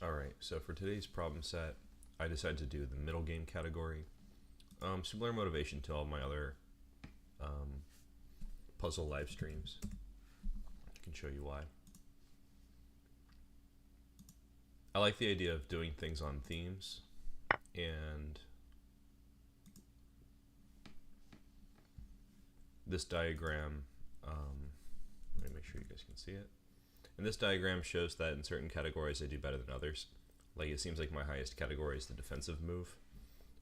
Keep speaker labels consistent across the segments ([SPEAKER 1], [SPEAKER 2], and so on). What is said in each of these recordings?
[SPEAKER 1] Alright, so for today's problem set, I decided to do the middle game category. Similar motivation to all my other puzzle live streams. I can show you why. I like the idea of doing things on themes, and this diagram, let me make sure you guys can see it. And this diagram shows that in certain categories I do better than others. Like, it seems like my highest category is the defensive move.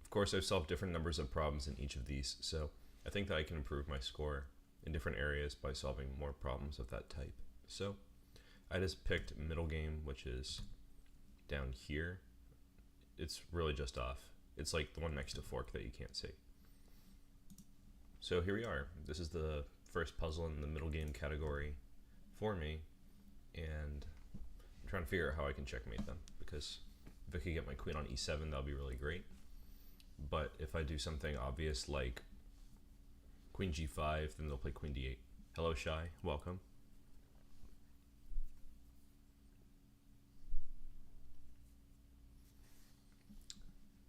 [SPEAKER 1] Of course, I've solved different numbers of problems in each of these, so I think that I can improve my score in different areas by solving more problems of that type. So I just picked middle game, which is down here. It's really just off. It's like the one next to fork that you can't see. So here we are. This is the first puzzle in the middle game category for me, and I'm trying to figure out how I can checkmate them, because if I could get my queen on e7, that would be really great. But if I do something obvious like queen g5, then they'll play queen d8. Hello, Shy. Welcome.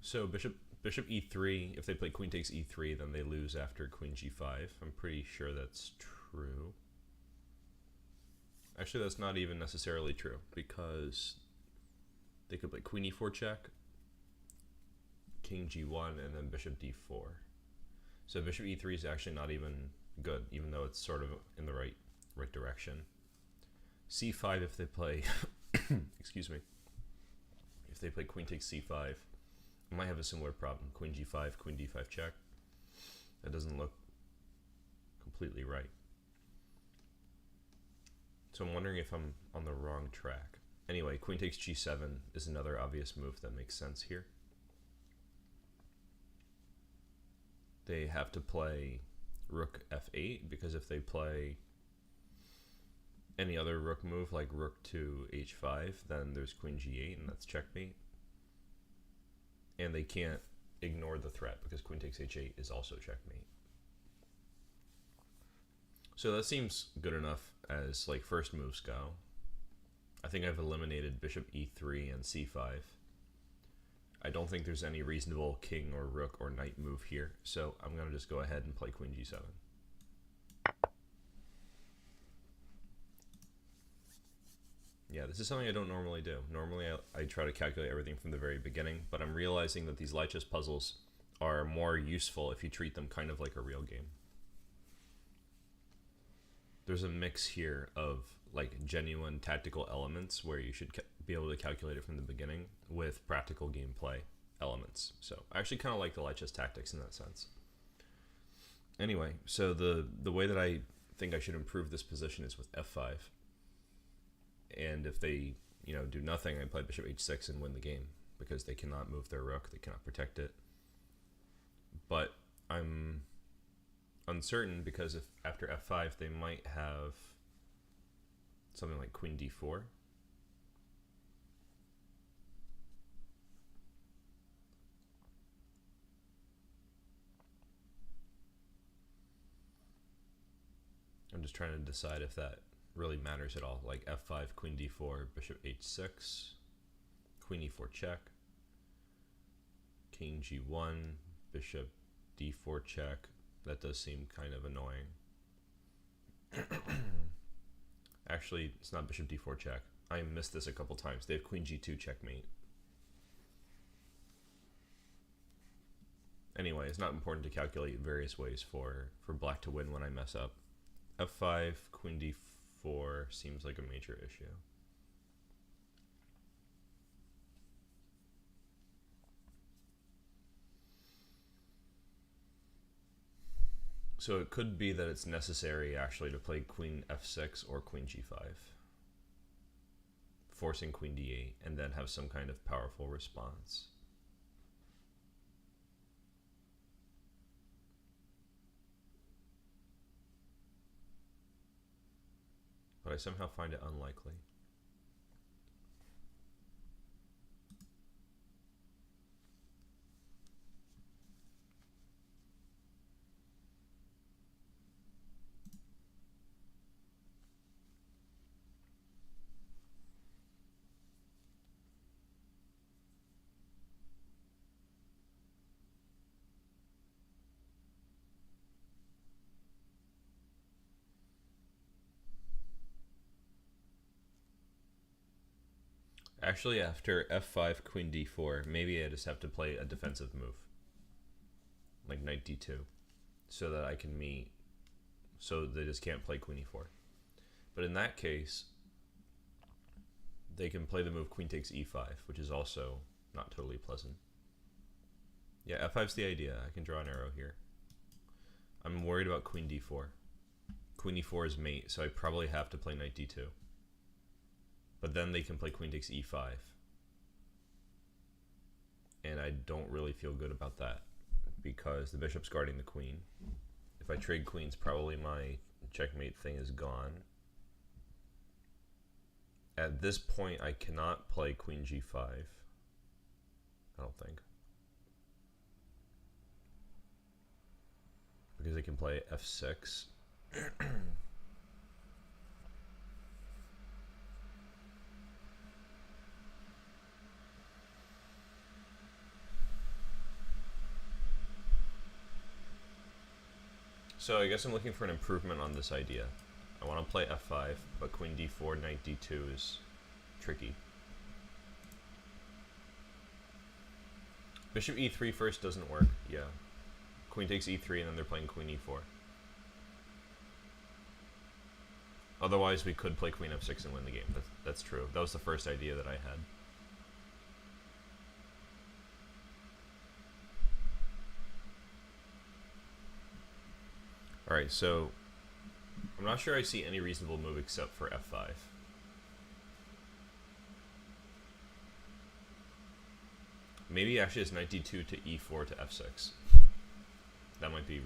[SPEAKER 1] So bishop e3, if they play queen takes e3, then they lose after queen g5. I'm pretty sure that's true. Actually, that's not even necessarily true, because they could play queen e4 check, king g1, and then bishop d4. So bishop e3 is actually not even good, even though it's sort of in the right direction. c5 if they play, excuse me, if they play queen takes c5, I might have a similar problem. Queen g5, queen d5 check. That doesn't look completely right. So I'm wondering if I'm on the wrong track. Anyway, queen takes g7 is another obvious move that makes sense here. They have to play rook f8, because if they play any other rook move like rook to h5, then there's queen g8, and that's checkmate. And they can't ignore the threat, because queen takes h8 is also checkmate. So that seems good enough as like first moves go. I think I've eliminated bishop e3 and c5. I don't think there's any reasonable king or rook or knight move here, so I'm going to just go ahead and play queen g7. Yeah, this is something I don't normally do. Normally I try to calculate everything from the very beginning, but I'm realizing that these light chess puzzles are more useful if you treat them kind of like a real game. There's a mix here of like genuine tactical elements where you should be able to calculate it from the beginning with practical gameplay elements. So I actually kind of like the light chess tactics in that sense. Anyway, so the way that I think I should improve this position is with f5. And if they, do nothing, I play bishop h6 and win the game, because they cannot move their rook, they cannot protect it. But I'm uncertain, because if after f5 they might have something like queen d4. I'm just trying to decide if that really matters at all. Like f5, queen d4, bishop h6, queen e4 check, king g1, bishop d4 check. That does seem kind of annoying. Actually, it's not bishop d4 check. I missed this a couple times. They have queen g2 checkmate. Anyway, it's not important to calculate various ways for black to win when I mess up. f5, queen d4 seems like a major issue. So it could be that it's necessary actually to play queen f6 or queen g5, forcing queen d8, and then have some kind of powerful response. But I somehow find it unlikely. Actually, after f5, queen d4, maybe I just have to play a defensive move. Like knight d2. So that I can meet... So they just can't play queen e4. But in that case, they can play the move queen takes e5, which is also not totally pleasant. Yeah, f5's the idea. I can draw an arrow here. I'm worried about queen d4. Queen e4 is mate, so I probably have to play knight d2. But then they can play queen takes e5. And I don't really feel good about that, because the bishop's guarding the queen. If I trade queens, probably my checkmate thing is gone. At this point, I cannot play queen g5. I don't think. Because I can play f6. So I guess I'm looking for an improvement on this idea. I want to play f5, but queen d4, knight d2 is tricky. Bishop e3 first doesn't work, yeah. Queen takes e3 and then they're playing queen e4. Otherwise we could play queen f6 and win the game. That's true. That was the first idea that I had. Alright, so I'm not sure I see any reasonable move except for f5. Maybe actually it's knight d2 to e4 to f6. That might be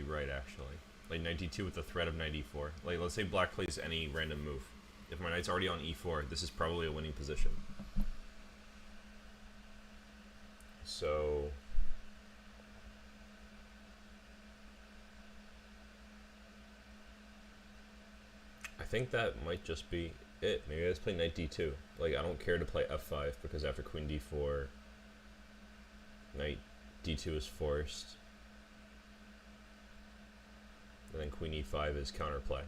[SPEAKER 1] right actually. Like knight d2 with the threat of knight e4. Like let's say black plays any random move. If my knight's already on e4, this is probably a winning position. So I think that might just be it. Maybe I just play knight d2. Like I don't care to play f5 because after queen d4, knight d2 is forced. And then queen e5 is counterplay.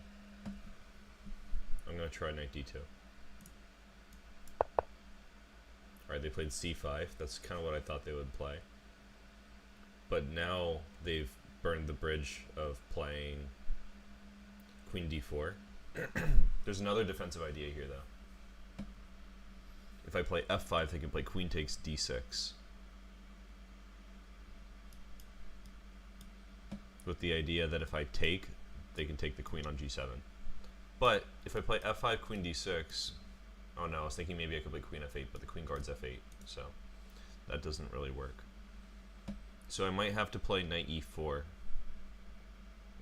[SPEAKER 1] I'm going to try knight d2. Alright, they played c5. That's kind of what I thought they would play. But now they've burned the bridge of playing queen d4. There's another defensive idea here, though. If I play f5, they can play queen takes d6. With the idea that if I take, they can take the queen on g7. But if I play f5, queen d6, oh no, I was thinking maybe I could play queen f8, but the queen guards f8, so that doesn't really work. So I might have to play knight e4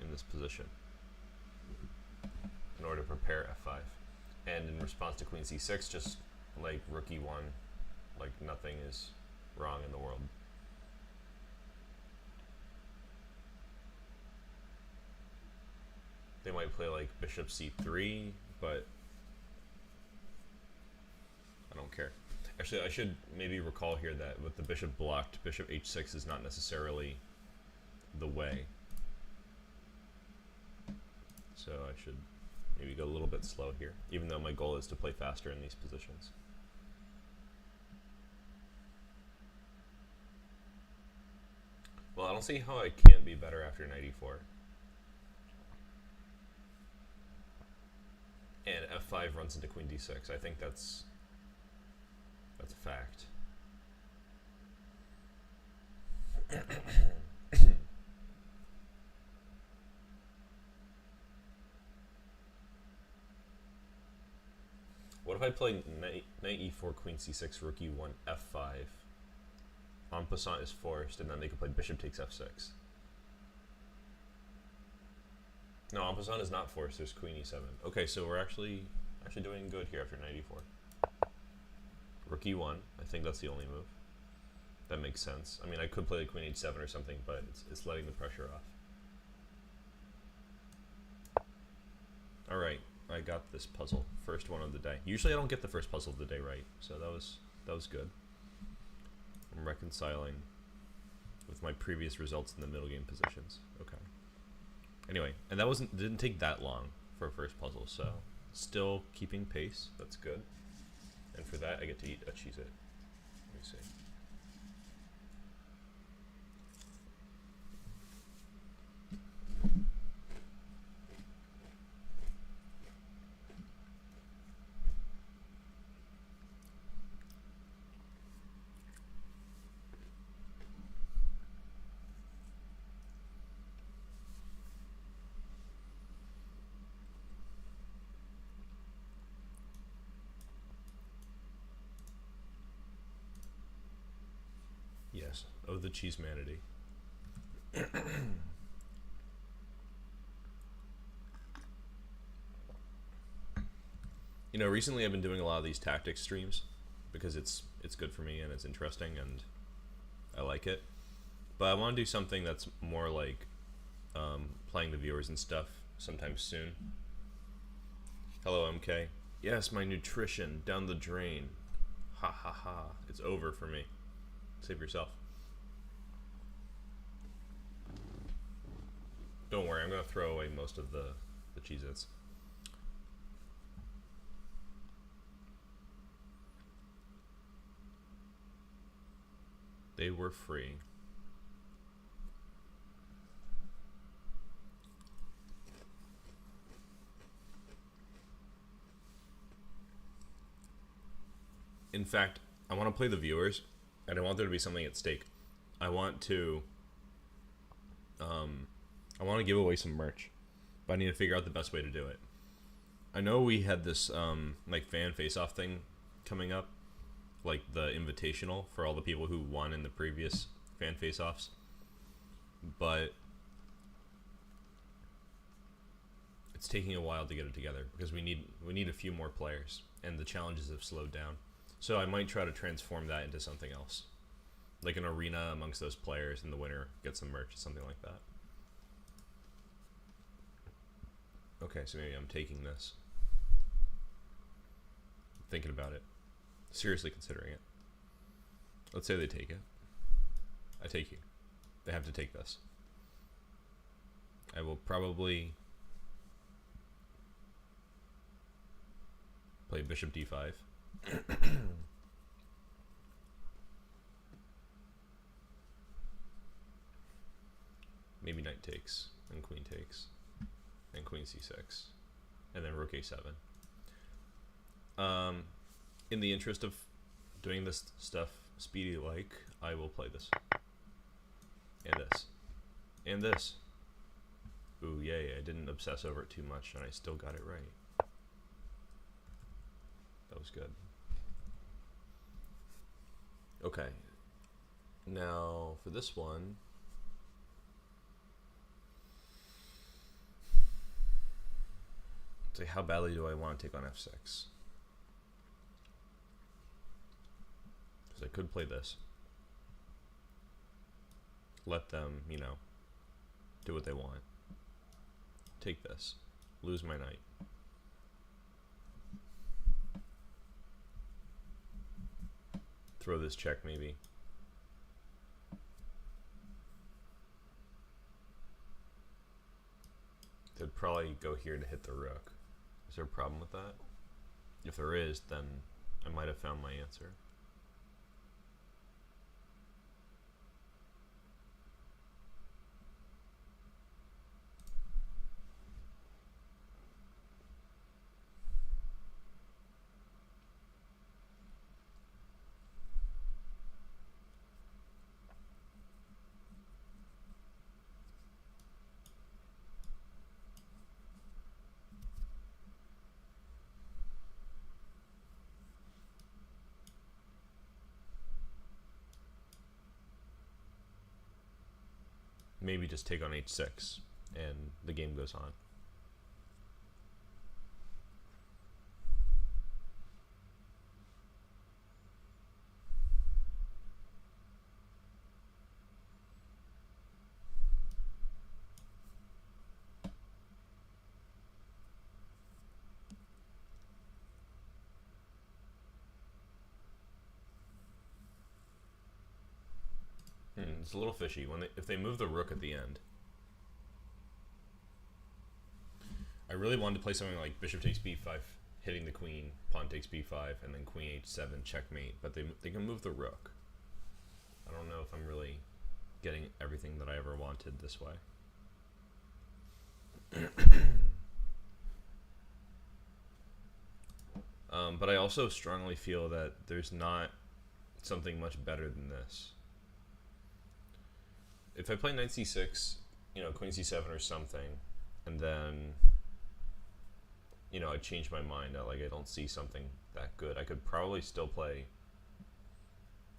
[SPEAKER 1] in this position in order to prepare f5. And in response to queen c6, just like rook e1, like nothing is wrong in the world. They might play like bishop c3, but I don't care. Actually, I should maybe recall here that with the bishop blocked, bishop h6 is not necessarily the way. So I should maybe go a little bit slow here, even though my goal is to play faster in these positions. Well, I don't see how I can't be better after knight e4. And f5 runs into queen d6. I think that's a fact. What if I play knight e4, queen c6, rook e1, f5? En passant is forced, and then they could play bishop takes f6. No, en passant is not forced. There's queen e7. Okay, so we're actually doing good here after knight e4. Rook e1. I think that's the only move. That makes sense. I mean, I could play like queen h7 or something, but it's letting the pressure off. All right, I got this puzzle. First one of the day. Usually I don't get the first puzzle of the day right, so that was good. I'm reconciling with my previous results in the middle game positions. Okay. Anyway, and that didn't take that long for a first puzzle, so still keeping pace. That's good. And for that, I get to eat a Cheez-It. Let me see. Yes. Oh, the cheese manatee. You know, recently I've been doing a lot of these tactics streams because it's good for me and it's interesting and I like it. But I want to do something that's more like playing the viewers and stuff sometime soon. Hello, MK. Yes, my nutrition down the drain. Ha ha ha. It's over for me. Save yourself. Don't worry, I'm going to throw away most of the Cheez-Its. They were free. In fact, I want to play the viewers, and I want there to be something at stake. I want to give away some merch, but I need to figure out the best way to do it. I know we had this like fan face-off thing coming up, like the invitational for all the people who won in the previous fan face-offs, but it's taking a while to get it together because we need a few more players, and the challenges have slowed down. So I might try to transform that into something else, like an arena amongst those players, and the winner gets some merch, something like that. Okay, so maybe I'm taking this. I'm thinking about it. Seriously considering it. Let's say they take it. I take you. They have to take this. I will probably play bishop d5. Maybe knight takes, and queen takes, and queen c6, and then rook a7. In the interest of doing this stuff speedy-like, I will play this, and this, and this. Ooh, yay, I didn't obsess over it too much, and I still got it right. That was good. Okay. Now, for this one, say, how badly do I want to take on f6? Because I could play this. Let them, you know, do what they want. Take this. Lose my knight. Throw this check, maybe. They'd probably go here to hit the rook. Is there a problem with that? If there is, then I might have found my answer. Maybe just take on h6 and the game goes on. It's a little fishy if they move the rook at the end. I really wanted to play something like bishop takes b5, hitting the queen, pawn takes b5, and then queen h7, checkmate. But they can move the rook. I don't know if I'm really getting everything that I ever wanted this way. But I also strongly feel that there's not something much better than this. If I play knight c6, you know, queen c7 or something, and then, you know, I change my mind, I don't see something that good, I could probably still play.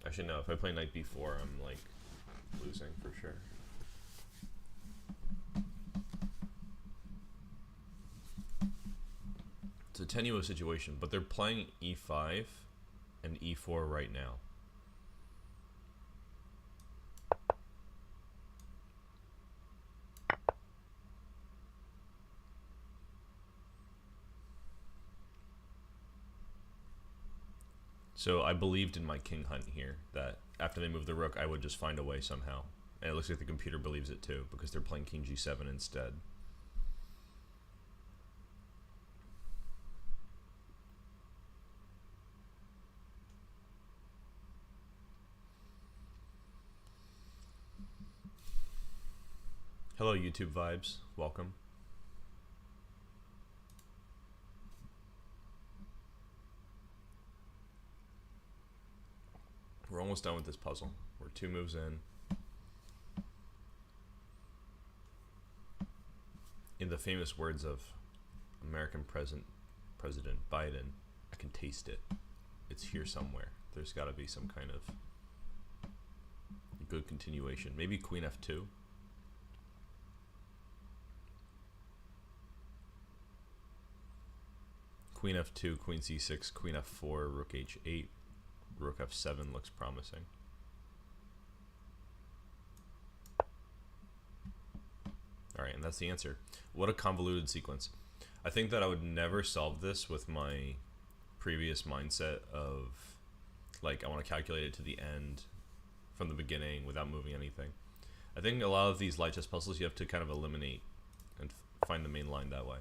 [SPEAKER 1] Actually, no, if I play knight b4, I'm like losing for sure. It's a tenuous situation, but they're playing e5 and e4 right now. So I believed in my king hunt here, that after they move the rook, I would just find a way somehow. And it looks like the computer believes it too, because they're playing king g7 instead. Hello, YouTube Vibes. Welcome. We're almost done with this puzzle. We're 2 moves in. In the famous words of American President Biden, I can taste it. It's here somewhere. There's got to be some kind of good continuation. Maybe queen f2. Queen f2, queen c6, queen f4, rook h8, rook f7 looks promising. Alright, and that's the answer. What a convoluted sequence. I think that I would never solve this with my previous mindset of, like, I want to calculate it to the end from the beginning without moving anything. I think a lot of these light chess puzzles you have to kind of eliminate and find the main line that way.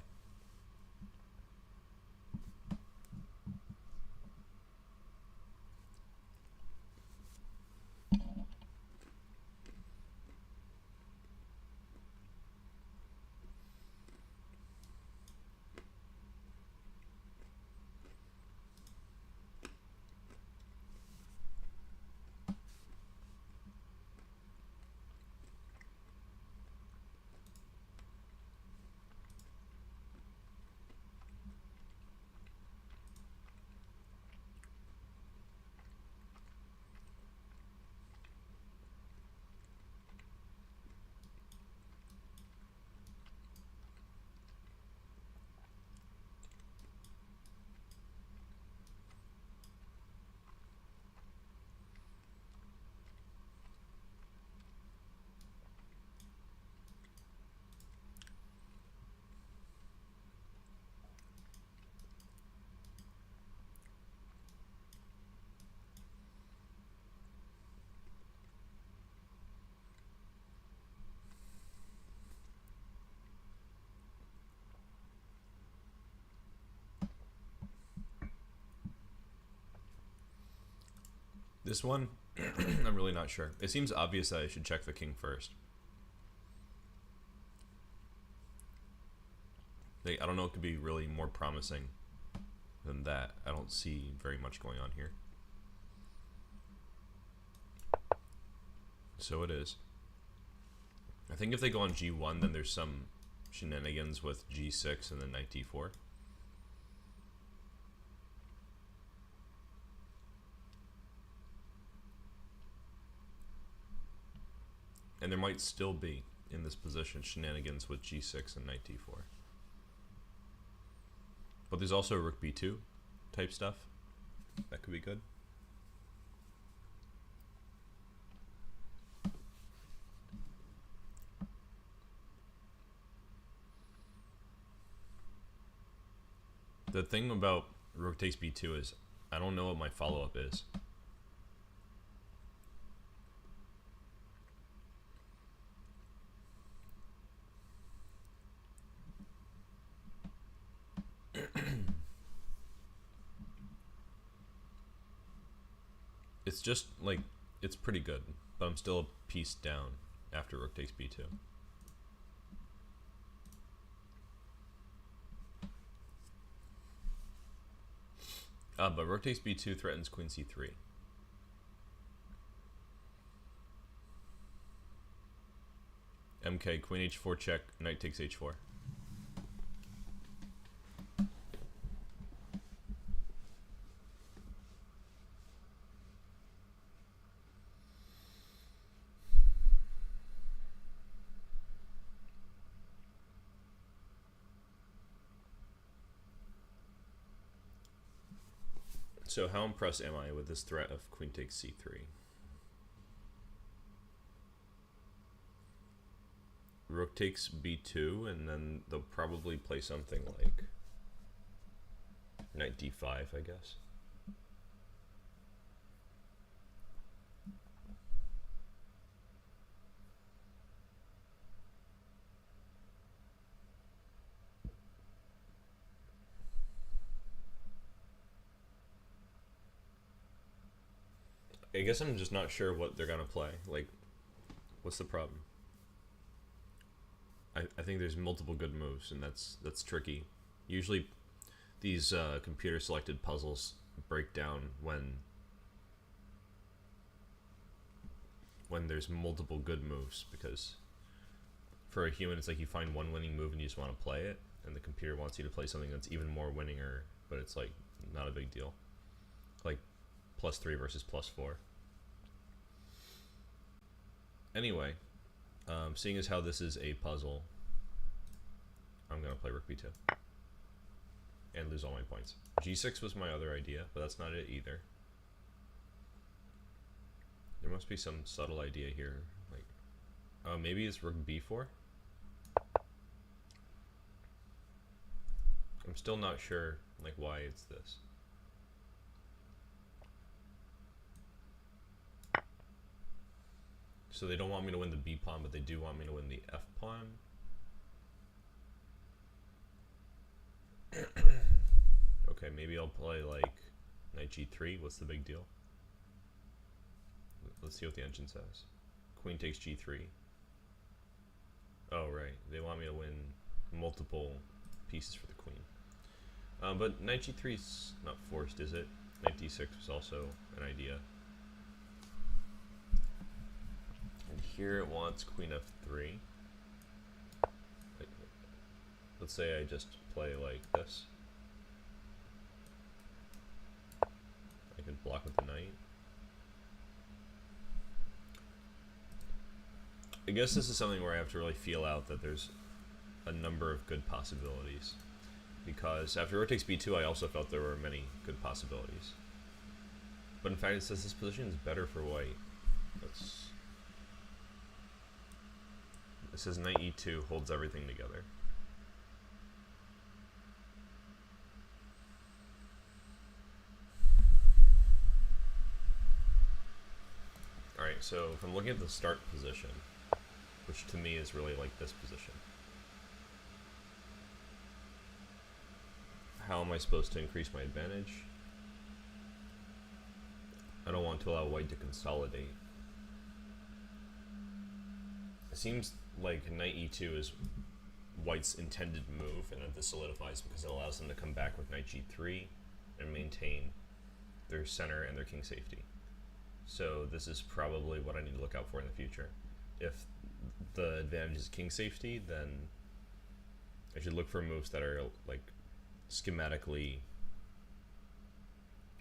[SPEAKER 1] This one, I'm really not sure. It seems obvious that I should check the king first. I don't know what could be really more promising than that. I don't see very much going on here. So it is. I think if they go on g1, then there's some shenanigans with g6 and then knight d4. And there might still be, in this position, shenanigans with g6 and knight d4. But there's also rook b2 type stuff. That could be good. The thing about rook takes b2 is I don't know what my follow-up is. It's just like it's pretty good, but I'm still a piece down after rook takes b2. But rook takes b2 threatens queen c3. MK, queen h4 check, knight takes h4. So how impressed am I with this threat of queen takes c3? Rook takes b2, and then they'll probably play something like knight d5, I guess. I guess I'm just not sure what they're gonna play. Like, what's the problem? I think there's multiple good moves, and that's tricky. Usually, these computer selected puzzles break down when there's multiple good moves, because for a human it's like you find one winning move and you just want to play it, and the computer wants you to play something that's even more winninger, but it's like not a big deal. Like +3 versus +4. Anyway, seeing as how this is a puzzle, I'm gonna play rook b2 and lose all my points. g6 was my other idea, but that's not it either. There must be some subtle idea here, like, maybe it's rook b4. I'm still not sure, like, why it's this. So they don't want me to win the b pawn, but they do want me to win the f pawn. Okay, maybe I'll play like knight g3. What's the big deal? Let's see what the engine says. Queen takes g3. Oh, right. They want me to win multiple pieces for the queen. But knight g3 is not forced, is it? Knight d6 was also an idea. And here it wants queen f3. Like, let's say I just play like this. I could block with the knight. I guess this is something where I have to really feel out that there's a number of good possibilities. Because after rook takes b2, I also felt there were many good possibilities. But in fact, it says this position is better for white. It says knight e2 holds everything together. Alright, so if I'm looking at the start position, which to me is really like this position, how am I supposed to increase my advantage? I don't want to allow white to consolidate. It seems like knight e2 is white's intended move, and that this solidifies because it allows them to come back with knight g3 and maintain their center and their king safety. So this is probably what I need to look out for in the future. If the advantage is king safety, then I should look for moves that are like schematically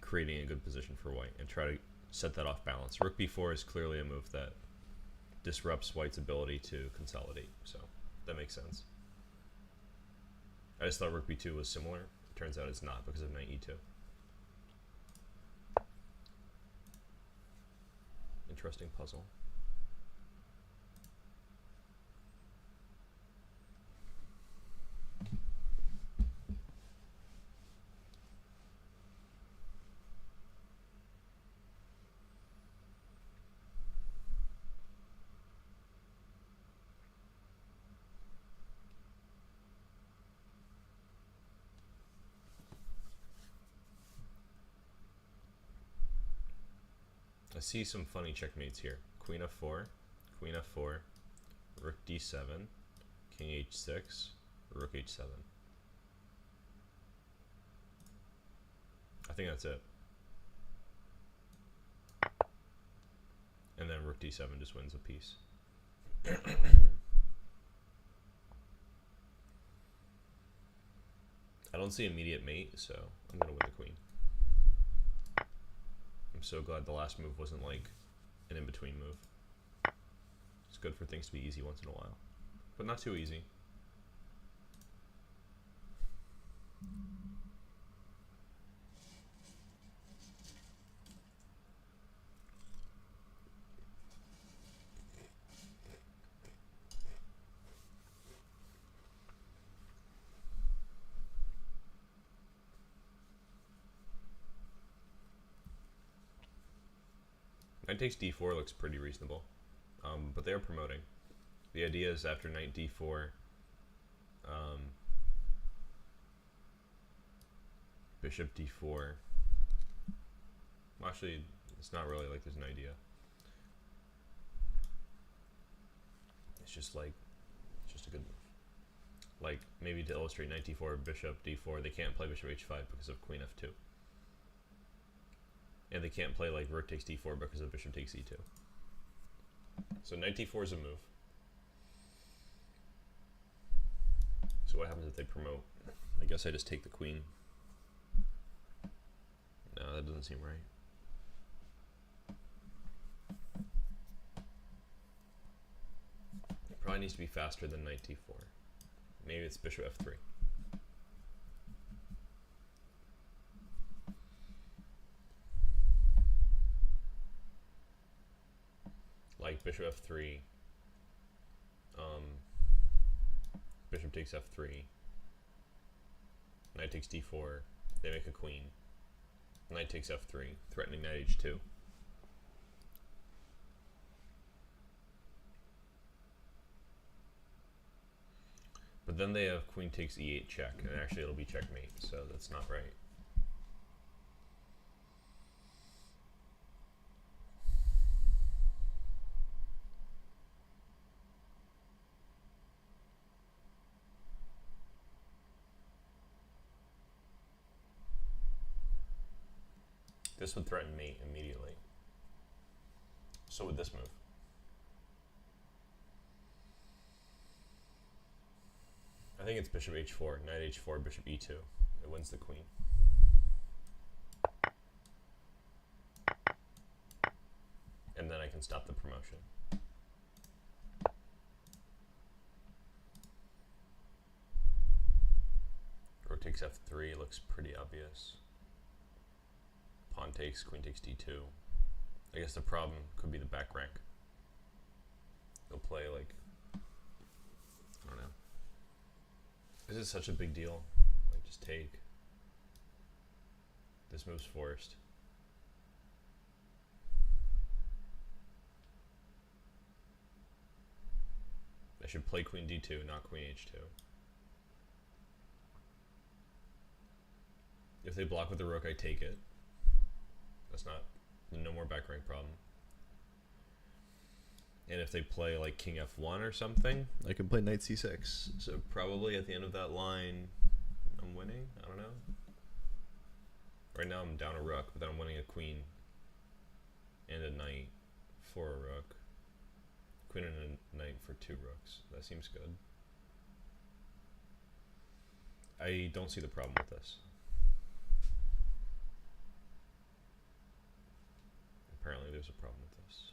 [SPEAKER 1] creating a good position for white and try to set that off balance. Rook b4 is clearly a move that disrupts white's ability to consolidate, so that makes sense. I just thought rook b2 was similar. It turns out it's not because of knight e2. Interesting puzzle. I see some funny checkmates here. Queen f4, queen f4, rook d7, king h6, rook h7. I think that's it. And then rook d7 just wins a piece. I don't see immediate mate, so I'm gonna win the queen. I'm so glad the last move wasn't like an in-between move. It's good for things to be easy once in a while, but not too easy. Knight takes d4 looks pretty reasonable, but they are promoting. The idea is after knight d4, bishop d4. Well, actually, it's not really like there's an idea. It's just like, it's just a good move. Like, maybe to illustrate knight d4, bishop d4, they can't play bishop h5 because of queen f2. And they can't play like rook takes d4 because of bishop takes e2. So knight d4 is a move. So what happens if they promote? I guess I just take the queen. No, that doesn't seem right. It probably needs to be faster than knight d4. Maybe it's bishop f3. Like bishop f3, bishop takes f3, knight takes d4, they make a queen, knight takes f3, threatening knight h2. But then they have queen takes e8 check, and actually it'll be checkmate, so that's not right. This would threaten mate immediately. So would this move. I think it's bishop h4, knight h4, bishop e2. It wins the queen. And then I can stop the promotion. Rook takes f3 looks pretty obvious. Pawn takes, queen takes d2. I guess the problem could be the back rank. They'll play like, I don't know. This is such a big deal. Like, just take. This move's forced. I should play queen d2, not queen h2. If they block with the rook, I take it. That's not, no more back rank problem. And if they play like king f1 or something, I can play knight c6. So probably at the end of that line, I'm winning. I don't know. Right now I'm down a rook, but then I'm winning a queen and a knight for a rook. Queen and a knight for 2 rooks. That seems good. I don't see the problem with this. Apparently there's a problem with this.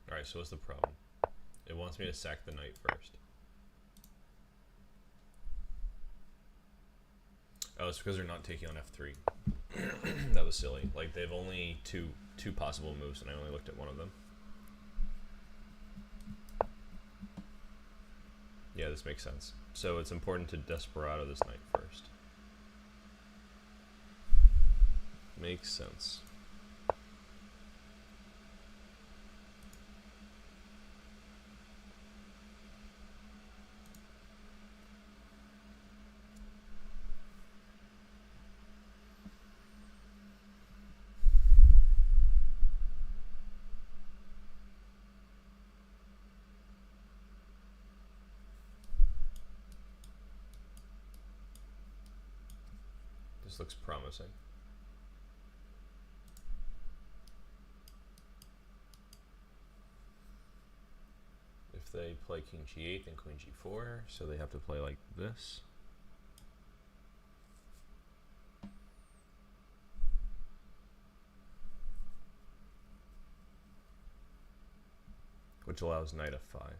[SPEAKER 1] Alright, so what's the problem? It wants me to sack the knight first. Oh, it's because they're not taking on f3. That was silly. Like, they've only two possible moves, and I only looked at one of them. Yeah, this makes sense. So it's important to desperado this knight first. Makes sense. This looks promising. If they play king g8 and queen g4, so they have to play like this. Which allows knight f5.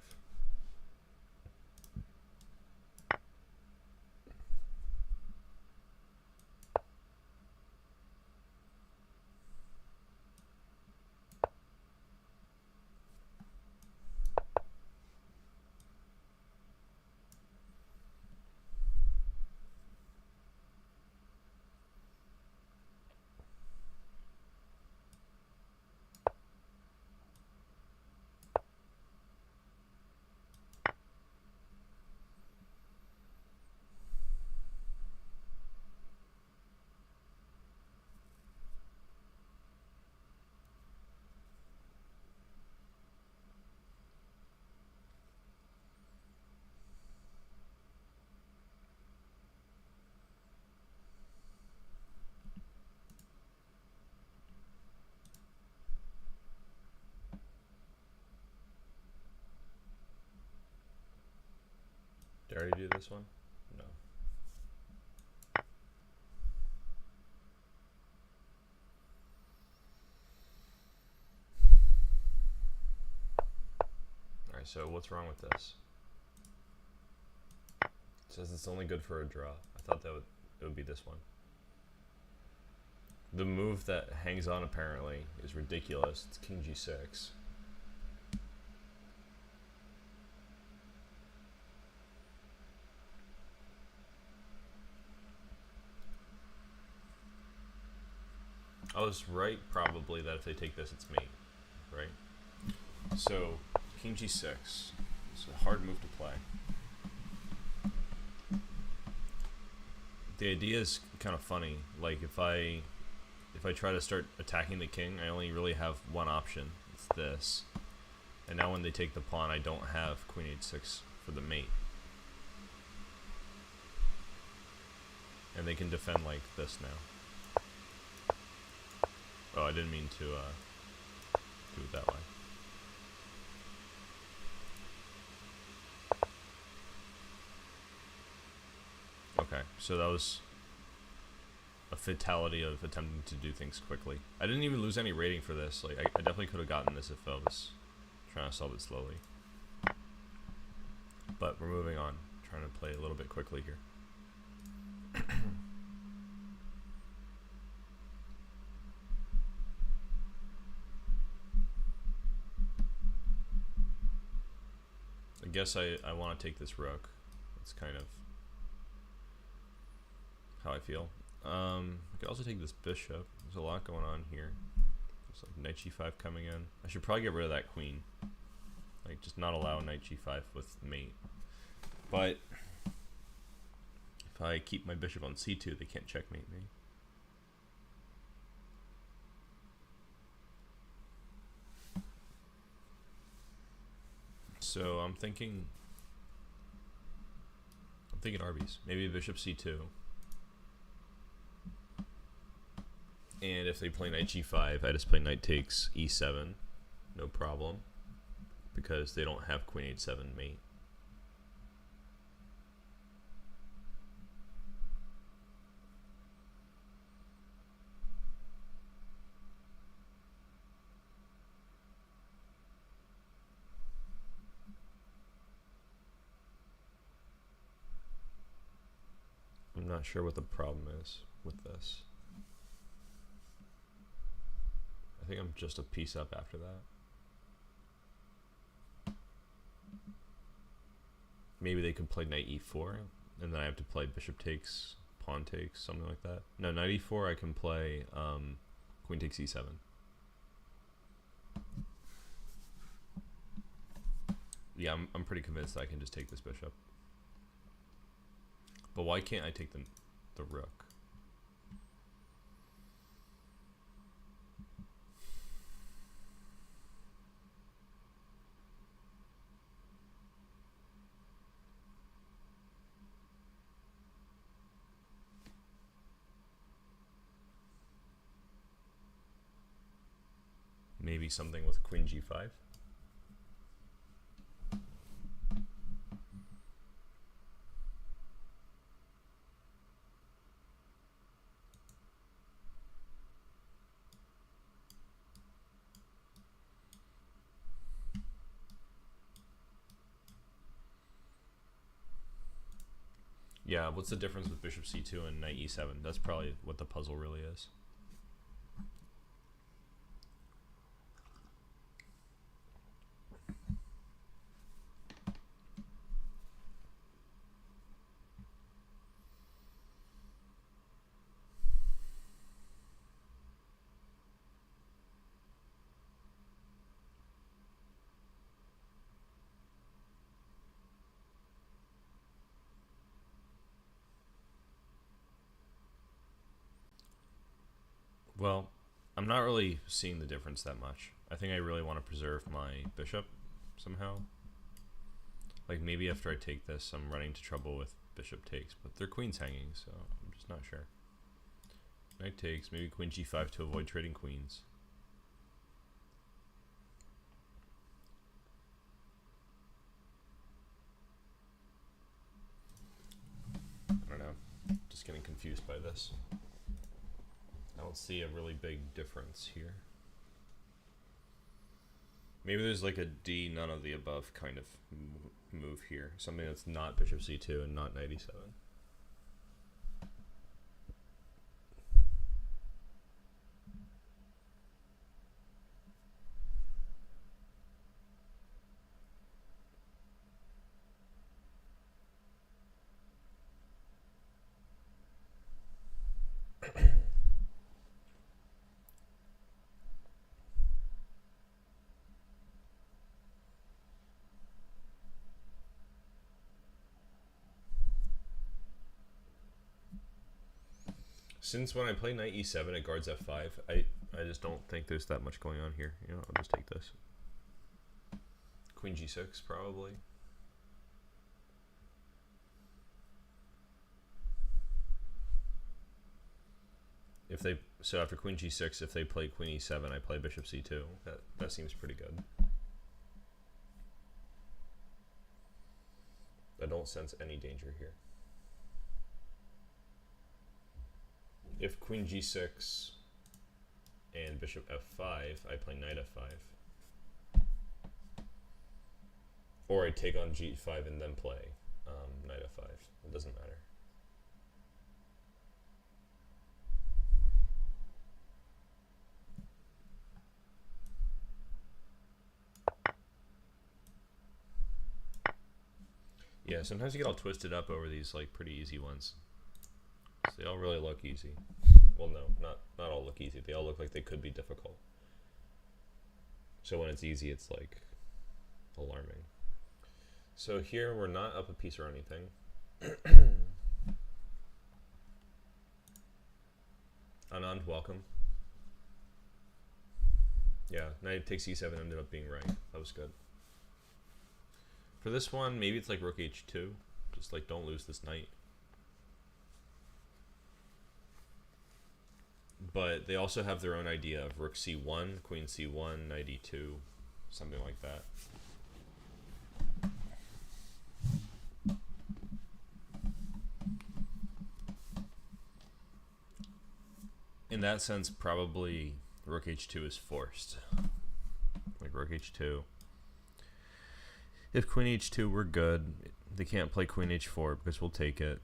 [SPEAKER 1] Did I already do this one? No. Alright, so what's wrong with this? It says it's only good for a draw. I thought it would be this one. The move that hangs on apparently is ridiculous. It's king g6. I was right, probably, that if they take this, it's mate, right? So, king g6. It's a hard move to play. The idea is kind of funny. Like, if I try to start attacking the king, I only really have one option. It's this. And now when they take the pawn, I don't have queen h6 for the mate. And they can defend like this now. Oh, I didn't mean to do it that way. Okay, so that was a fatality of attempting to do things quickly. I didn't even lose any rating for this. Like, I definitely could have gotten this if I was trying to solve it slowly. But we're moving on, trying to play a little bit quickly here. I guess I want to take this rook. That's kind of how I feel. I could also take this bishop. There's a lot going on here. There's like knight g5 coming in. I should probably get rid of that queen. Like, just not allow knight g5 with mate. But if I keep my bishop on c2, they can't checkmate me. So I'm thinking Arby's. Maybe bishop c2. And if they play knight g5, I just play knight takes e7. No problem. Because they don't have queen h7 mate. I'm not sure what the problem is with this. I think I'm just a piece up after that. Maybe they could play knight e4, and then I have to play bishop takes pawn takes, something like that. No, knight e4 I can play queen takes e7. Yeah, I'm pretty convinced that I can just take this bishop. But why can't I take the rook? Maybe something with queen g5. Yeah, what's the difference with bishop c2 and knight e7? That's probably what the puzzle really is. Well, I'm not really seeing the difference that much. I think I really want to preserve my bishop somehow. Like maybe after I take this, I'm running into trouble with bishop takes, but their queen's hanging, so I'm just not sure. Knight takes, maybe queen g5 to avoid trading queens. I don't know. Just getting confused by this. I don't see a really big difference here. Maybe there's like a D none of the above kind of move here. Something that's not bishop c2 and not knight e7. Since when I play knight e7, it guards f5. I just don't think there's that much going on here. You know, I'll just take this. Queen g6 probably. If they so after queen g6, if they play queen e7, I play bishop c2. That seems pretty good. I don't sense any danger here. If queen g6 and bishop f5, I play knight f5. Or I take on g5 and then play knight f5. It doesn't matter. Yeah, sometimes you get all twisted up over these like pretty easy ones. So they all really look easy. Well, no, not all look easy. They all look like they could be difficult. So when it's easy, it's like alarming. So here we're not up a piece or anything. Anand, welcome. Yeah, knight takes e7 ended up being right. That was good. For this one, maybe it's like rook h2. Just like don't lose this knight. But they also have their own idea of rook c1, queen c1, knight e2, something like that. In that sense, probably rook h2 is forced. Like rook h2. If queen h2 we're good. They can't play queen h4 because we'll take it.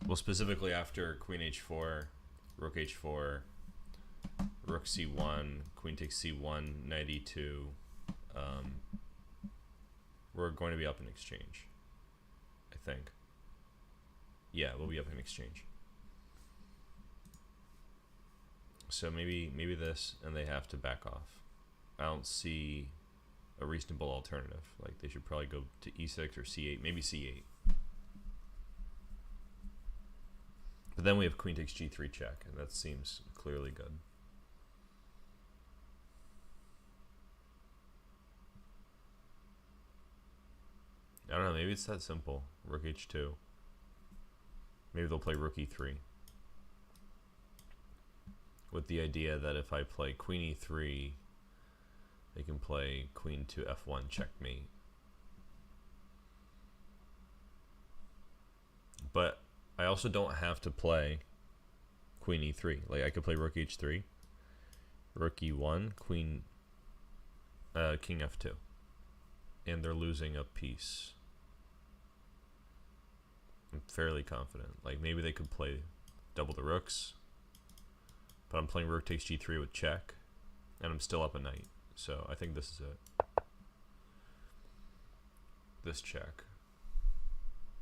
[SPEAKER 1] Well, specifically after queen h4, rook h4, rook c1, queen takes c1, knight e2, we're going to be up in exchange, I think. Yeah, we'll be up in exchange. So maybe this, and they have to back off. I don't see a reasonable alternative. Like, they should probably go to e6 or c8, maybe c8. But then we have queen takes g3 check, and that seems clearly good. I don't know, maybe it's that simple. Rook h2. Maybe they'll play rook e3. With the idea that if I play queen e3, they can play queen to f1 checkmate. But I also don't have to play queen e3. Like, I could play rook h3, rook e1, queen, king f2. And they're losing a piece. I'm fairly confident. Like, maybe they could play double the rooks, but I'm playing rook takes g3 with check, and I'm still up a knight. So I think this is it. This check.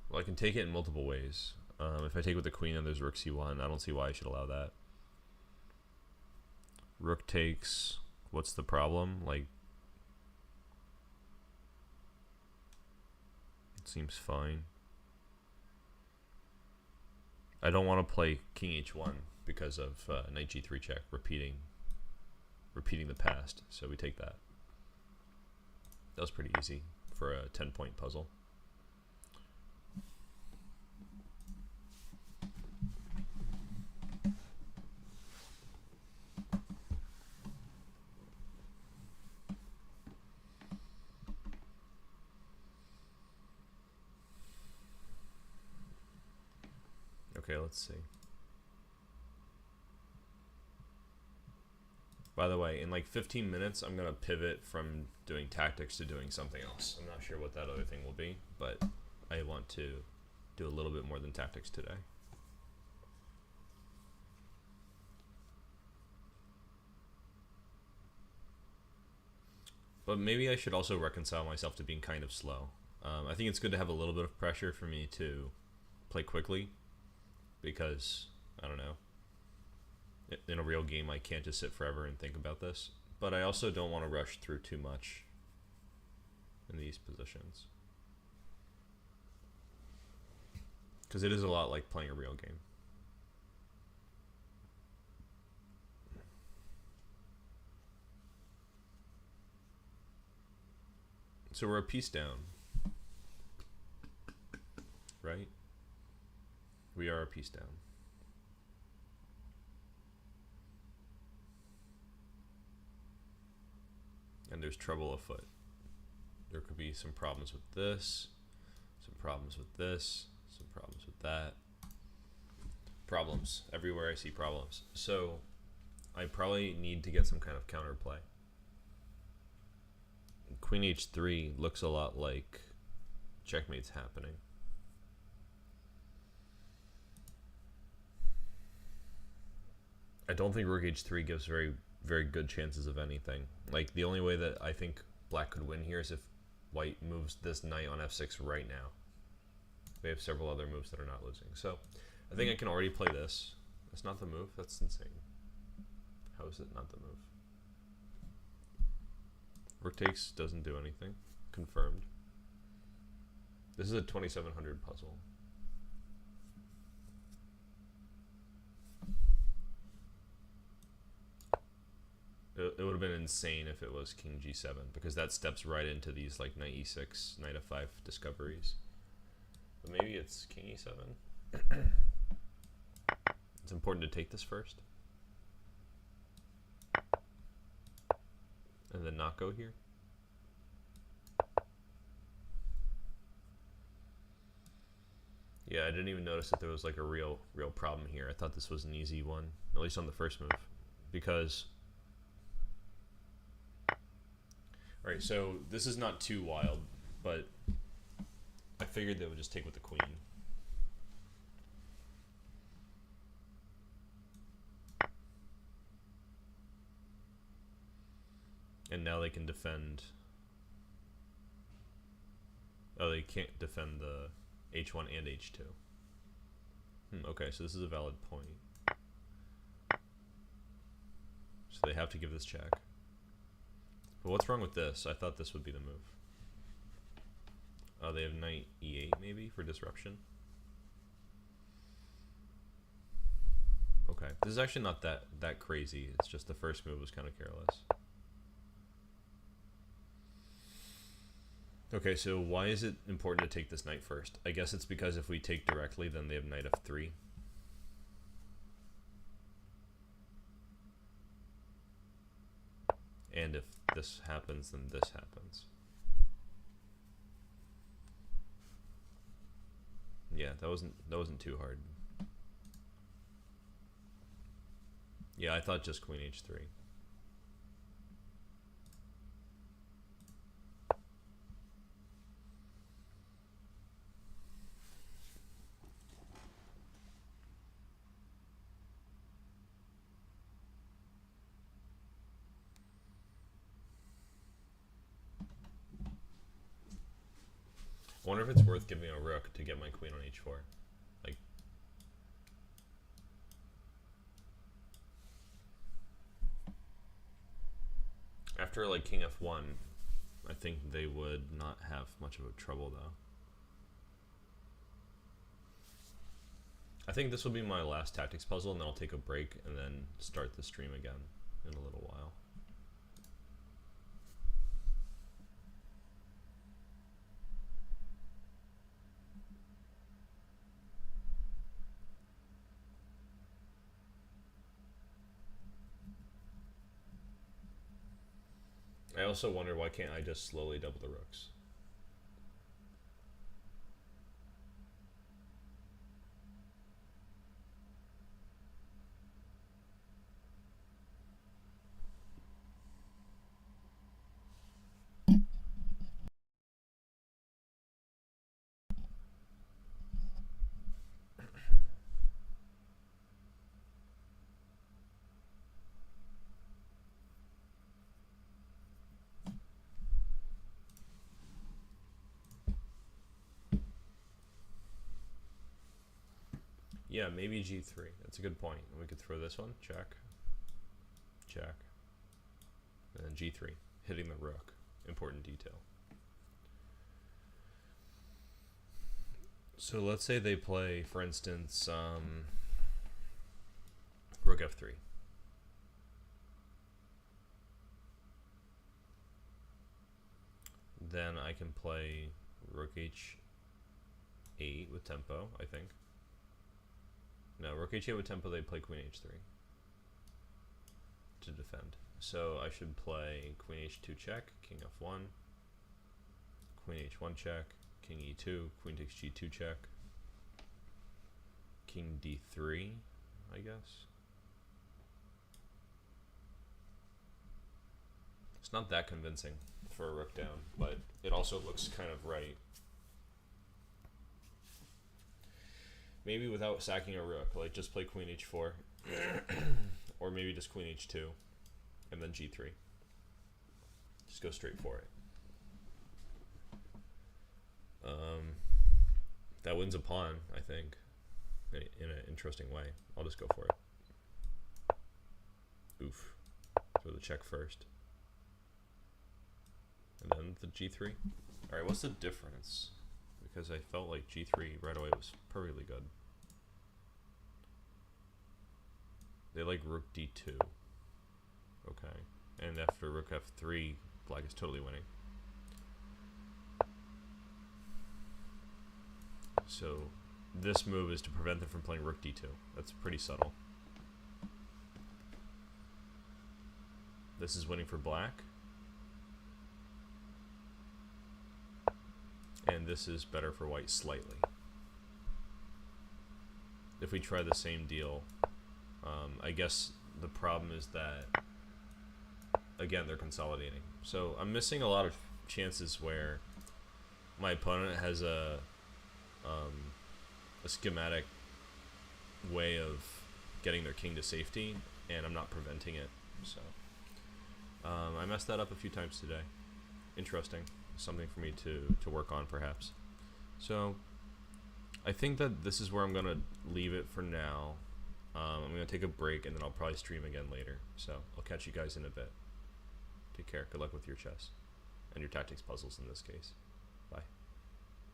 [SPEAKER 1] Well, I can take it in multiple ways. If I take with the queen and there's rook c1, I don't see why I should allow that. Rook takes. What's the problem? Like, it seems fine. I don't want to play king h1 because of knight g3 check, repeating the past. So we take that. That was pretty easy for a 10-point puzzle. Okay, let's see. By the way, in like 15 minutes, I'm going to pivot from doing tactics to doing something else. I'm not sure what that other thing will be, but I want to do a little bit more than tactics today. But maybe I should also reconcile myself to being kind of slow. I think it's good to have a little bit of pressure for me to play quickly, because, I don't know, in a real game I can't just sit forever and think about this. But I also don't want to rush through too much in these positions, because it is a lot like playing a real game. So we're a piece down, right? We are a piece down. And there's trouble afoot. There could be some problems with this, some problems with this, some problems with that. Problems. Everywhere I see problems. So I probably need to get some kind of counterplay. Queen h3 looks a lot like checkmate's happening. I don't think rook h3 gives very good chances of anything. Like, the only way that I think black could win here is if white moves this knight on f6 right now. We have several other moves that are not losing. So I think I can already play this. That's not the move. That's insane. How is it not the move? Rook takes doesn't do anything. Confirmed. This is a 2700 puzzle. It would have been insane if it was king g7, because that steps right into these like knight e6, knight f5 discoveries. But maybe it's king e7. It's important to take this first, and then not go here. Yeah, I didn't even notice that there was like a real problem here. I thought this was an easy one, at least on the first move, because... Alright, so this is not too wild, but I figured they would just take with the queen. And now they can defend... Oh, they can't defend the h1 and h2. Okay, so this is a valid point. So they have to give this check. But what's wrong with this? I thought this would be the move. Oh, they have knight e8 maybe for disruption. Okay, this is actually not that crazy. It's just the first move was kind of careless. Okay, so why is it important to take this knight first? I guess it's because if we take directly, then they have knight f3. And if this happens, then this happens. Yeah, that wasn't too hard. Yeah, I thought just queen h3. I wonder if it's worth giving a rook to get my queen on h4. Like, after like king f1, I think they would not have much of a trouble though. I think this will be my last tactics puzzle, and then I'll take a break and then start the stream again in a little while. I also wonder why can't I just slowly double the rooks? Yeah, maybe g3. That's a good point. We could throw this one. Check. Check. And then g3. Hitting the rook. Important detail. So let's say they play, for instance, rook f3. Then I can play rook h8 with tempo, I think. No, rook h8 with tempo, they play queen h3 to defend. So I should play queen h2 check, king f1, queen h1 check, king e2, queen takes g2 check, king d3, I guess. It's not that convincing for a rook down, but it also looks kind of right. Maybe without sacking a rook, like just play queen h4, or maybe just queen h2, and then g3. Just go straight for it. That wins a pawn, I think, in an interesting way. I'll just go for it. Oof. Throw the check first. And then the g3. Alright, what's the difference? Because I felt like g3 right away was perfectly good. They like rook d2. Okay. And after rook f3, black is totally winning. So this move is to prevent them from playing rook d2. That's pretty subtle. This is winning for black. And this is better for white slightly. If we try the same deal, I guess the problem is that, again, they're consolidating. So I'm missing a lot of chances where my opponent has a schematic way of getting their king to safety, and I'm not preventing it. So I messed that up a few times today. Interesting. Something for me to work on, perhaps. So I think that this is where I'm gonna leave it for now. I'm gonna take a break and then I'll probably stream again later. So I'll catch you guys in a bit. Take care. Good luck with your chess and your tactics puzzles in this case.